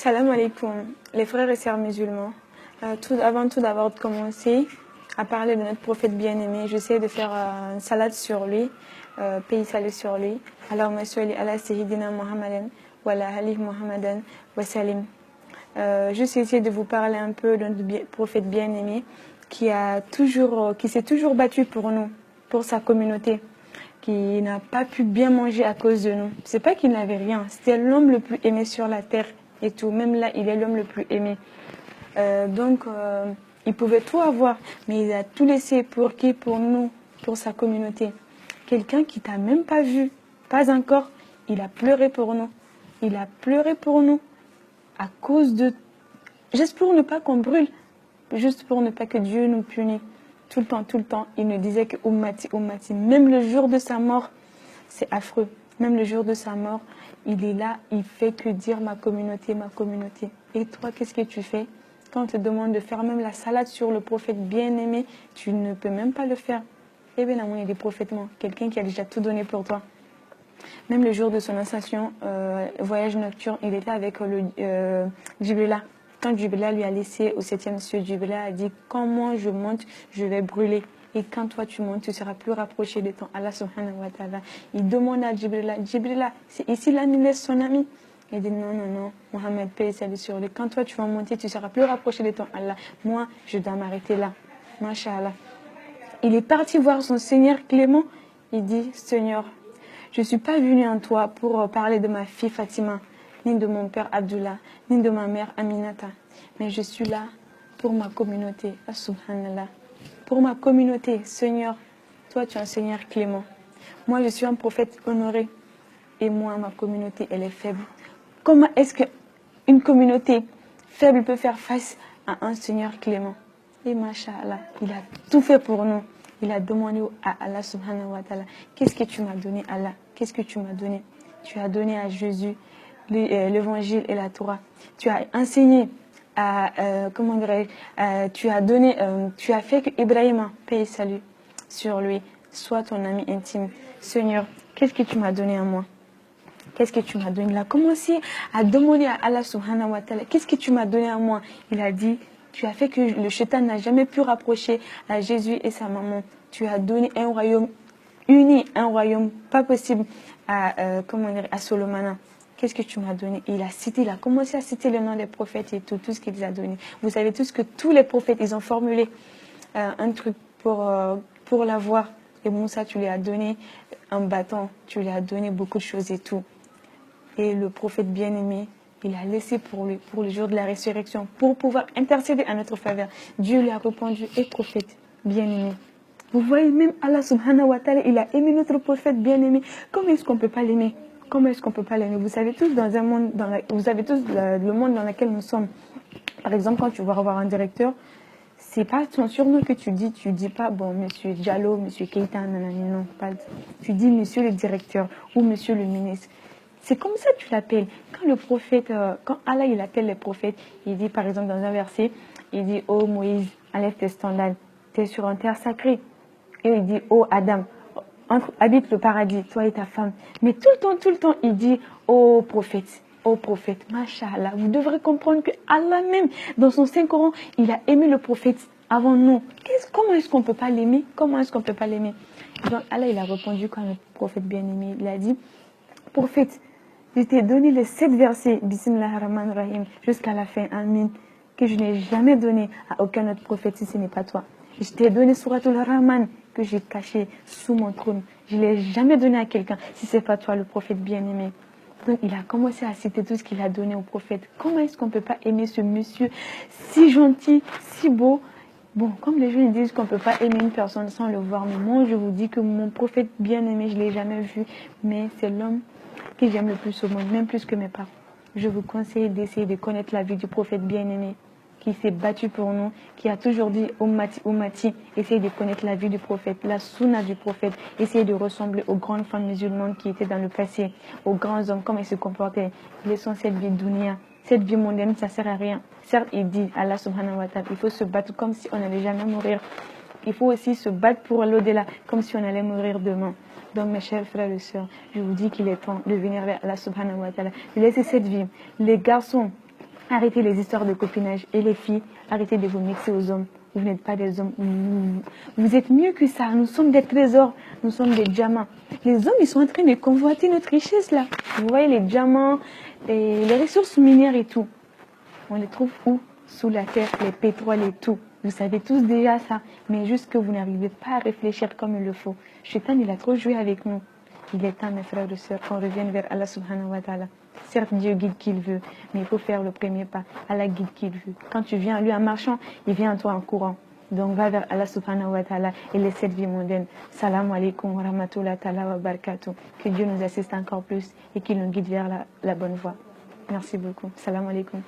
Salam alaikum, les frères et sœurs musulmans. Avant tout d'abord de commencer à parler de notre prophète bien-aimé, j'essaie de faire une salade sur lui, paix salut sur lui. Allahumma salli ala sayyidina Muhammadan wa ala alihi Muhammadan wa salim. Juste essayer de vous parler un peu de notre prophète bien-aimé qui s'est toujours battu pour nous, pour sa communauté, qui n'a pas pu bien manger à cause de nous. C'est pas qu'il n'avait rien, c'était l'homme le plus aimé sur la terre et tout. Même là, il est l'homme le plus aimé. Il pouvait tout avoir, mais il a tout laissé pour qui? Pour nous, pour sa communauté. Quelqu'un qui t'a même pas vu, pas encore, il a pleuré pour nous. Il a pleuré pour nous à cause de... Juste pour ne pas qu'on brûle, juste pour ne pas que Dieu nous punisse. Tout le temps, il ne disait que Ummati, Ummati. Même le jour de sa mort, c'est affreux. Même le jour de sa mort, il est là, il fait que dire ma communauté, ma communauté. Et toi, qu'est-ce que tu fais? Quand on te demande de faire même la salade sur le prophète bien-aimé, tu ne peux même pas le faire. Eh bien, il y a des prophètes, quelqu'un qui a déjà tout donné pour toi. Même le jour de son ascension, voyage nocturne, il était avec Djibrila. Quand Djibrila lui a laissé au 7e ciel, Djibrila a dit, quand moi je monte, je vais brûler. Et quand toi tu montes, tu seras plus rapproché de ton Allah subhanahu wa ta'ala. Il demande à Djibrila, Djibrila, c'est ici là, il laisse son ami. Il dit, non, Mohamed, paix et salut sur lui. Quand toi tu vas monter, tu seras plus rapproché de ton Allah. Moi, je dois m'arrêter là. Masha'Allah. Il est parti voir son Seigneur Clément. Il dit, Seigneur, je ne suis pas venu en toi pour parler de ma fille Fatima, ni de mon père Abdullah, ni de ma mère Aminata. Mais je suis là pour ma communauté. Subhanallah. Pour ma communauté, Seigneur, toi tu es un Seigneur clément. Moi je suis un prophète honoré. Et moi, ma communauté, elle est faible. Comment est-ce qu'une communauté faible peut faire face à un Seigneur clément? Et Masha'Allah, il a tout fait pour nous. Il a demandé à Allah subhanahu wa ta'ala, qu'est-ce que tu m'as donné Allah? Qu'est-ce que tu m'as donné? Tu as donné à Jésus l'évangile et la Torah. Tu as enseigné tu as fait que Ibrahim, paix et salut sur lui, soit ton ami intime. Seigneur, qu'est-ce que tu m'as donné à moi? Qu'est-ce que tu m'as donné? Il a commencé à demander à Allah subhanahu wa ta'ala, qu'est-ce que tu m'as donné à moi? Il a dit, tu as fait que le shaitan n'a jamais pu rapprocher à Jésus et sa maman. Tu as donné un royaume uni, un royaume pas possible à Solomon. Qu'est-ce que tu m'as donné? Il a commencé à citer le nom des prophètes et tout ce qu'il les a donné. Vous savez tous que tous les prophètes, ils ont formulé un truc pour l'avoir. Et Moussa, tu lui as donné un bâton, tu lui as donné beaucoup de choses et tout. Et le prophète bien-aimé, il a laissé pour lui, pour le jour de la résurrection, pour pouvoir intercéder à notre faveur. Dieu lui a répondu, et prophète bien-aimé. Vous voyez, même Allah subhanahu wa ta'ala, il a aimé notre prophète bien-aimé. Comment est-ce qu'on ne peut pas l'aimer? Comment est-ce qu'on ne peut pas l'aimer? Vous savez tous dans un monde, vous savez tous le monde dans lequel nous sommes. Par exemple, quand tu vas revoir un directeur, c'est pas ton surnom que tu dis pas, bon, monsieur Diallo, monsieur Keita, non, pas. Tu dis monsieur le directeur ou monsieur le ministre. C'est comme ça que tu l'appelles. Quand le prophète, quand Allah il appelle les prophètes, il dit par exemple dans un verset, il dit, oh Moïse, enlève tes sandales, tu es sur un terre sacrée. Et il dit, oh Adam, habite le paradis, toi et ta femme. Mais tout le temps, il dit, oh prophète, Masha'Allah. Vous devrez comprendre que Allah même, dans son Saint-Coran, il a aimé le prophète avant nous. Comment est-ce qu'on ne peut pas l'aimer? Comment est-ce qu'on ne peut pas l'aimer? Donc Allah, il a répondu quand le prophète bien-aimé, il a dit, prophète, je t'ai donné les 7 versets, Bismillahirrahmanirrahim, jusqu'à la fin, Amin, que je n'ai jamais donné à aucun autre prophète si ce n'est pas toi. Je t'ai donné Suratul Rahman, que j'ai caché sous mon trône. Je ne l'ai jamais donné à quelqu'un si ce n'est pas toi, le prophète bien-aimé. Donc il a commencé à citer tout ce qu'il a donné au prophète. Comment est-ce qu'on ne peut pas aimer ce monsieur si gentil, si beau? Bon, comme les gens ils disent qu'on ne peut pas aimer une personne sans le voir, mais moi je vous dis que mon prophète bien-aimé, je ne l'ai jamais vu, mais c'est l'homme que j'aime le plus au monde, même plus que mes parents. Je vous conseille d'essayer de connaître la vie du prophète bien-aimé, qui s'est battu pour nous, qui a toujours dit Ummati, Ummati. Essayez de connaître la vie du prophète, la sunna du prophète. Essayez de ressembler aux grandes femmes musulmanes qui étaient dans le passé, aux grands hommes, comment ils se comportaient. Laissons cette vie dunya. Cette vie mondaine, ça ne sert à rien. Certes, il dit, Allah subhanahu wa ta'ala, il faut se battre comme si on n'allait jamais mourir. Il faut aussi se battre pour l'au-delà, comme si on allait mourir demain. Donc, mes chers frères et sœurs, je vous dis qu'il est temps de venir vers Allah subhanahu wa ta'ala, de laisser cette vie. Les garçons, Arrêtez les histoires de copinage. Et les filles, arrêtez de vous mixer aux hommes. Vous n'êtes pas des hommes. Vous êtes mieux que ça. Nous sommes des trésors. Nous sommes des diamants. Les hommes, ils sont en train de convoiter notre richesse là. Vous voyez les diamants, et les ressources minières et tout. On les trouve où? Sous la terre, les pétroles et tout. Vous savez tous déjà ça. Mais juste que vous n'arrivez pas à réfléchir comme il le faut. Shaitan, il a trop joué avec nous. Il est temps, mes frères et sœurs, qu'on revienne vers Allah subhanahu wa ta'ala. Certes, Dieu guide qui il veut, mais il faut faire le premier pas. Allah guide qui il veut. Quand tu viens à lui en marchant, il vient à toi en courant. Donc va vers Allah subhanahu wa ta'ala et laisse cette vie mondaine. Salam alaikum wa rahmatullahi ta'ala wa barakatuh. Que Dieu nous assiste encore plus et qu'il nous guide vers la bonne voie. Merci beaucoup. Salam alaikum.